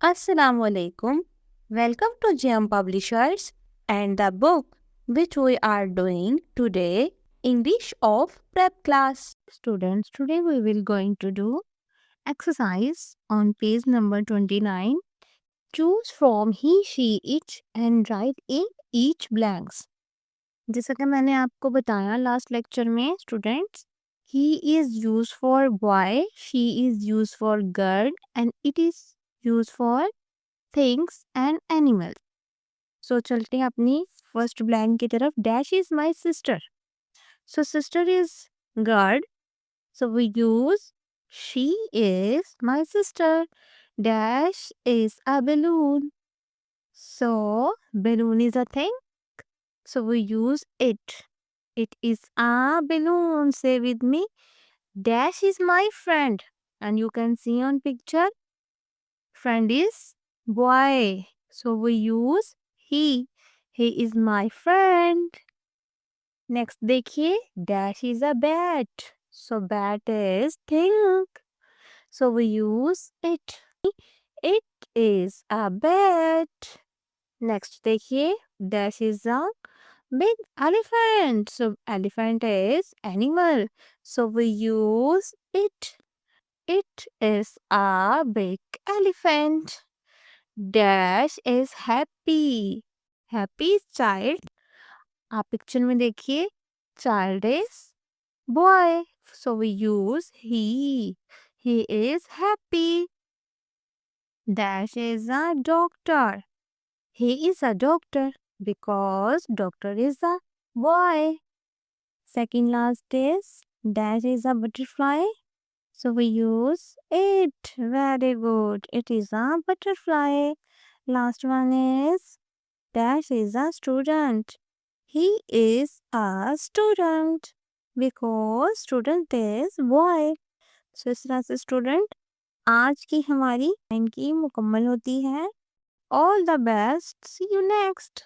Assalamu alaikum. Welcome to GM Publishers and the book which we are doing today, English of Prep Class. Students, today we will going to do exercise on page number 29. Choose from he, she, it and write in each blanks. जैसा कि मैंने आपको बताया last lecture में students, he is used for boy, she is used for girl and it is used for things and animals. So चलते हैं अपनी first blank की तरफ. Dash is my sister. So sister is girl. So we use she is my sister. Dash is a balloon. So balloon is a thing. So we use it. It is a balloon. Say with me. Dash is my friend. And you can see on picture. Friend is boy. So we use he. He is my friend. Next देखिए. Dash is a bat. So bat is thing. So we use it. It is a bat. Next देखिए. Dash is a big elephant. So elephant is animal. So we use it. It is a big elephant. Dash is happy. Happy is child. आप picture में देखिए. Child is boy. So we use he. He is happy. Dash is a doctor. He is a doctor because doctor is a boy. Second last is dash is a butterfly. So we use it. Very good. It is a butterfly. Last one is dash is a student. He is a student because student is boy. So इस तरह से student आज की हमारी line की मुकम्मल होती है. All the best. See you next.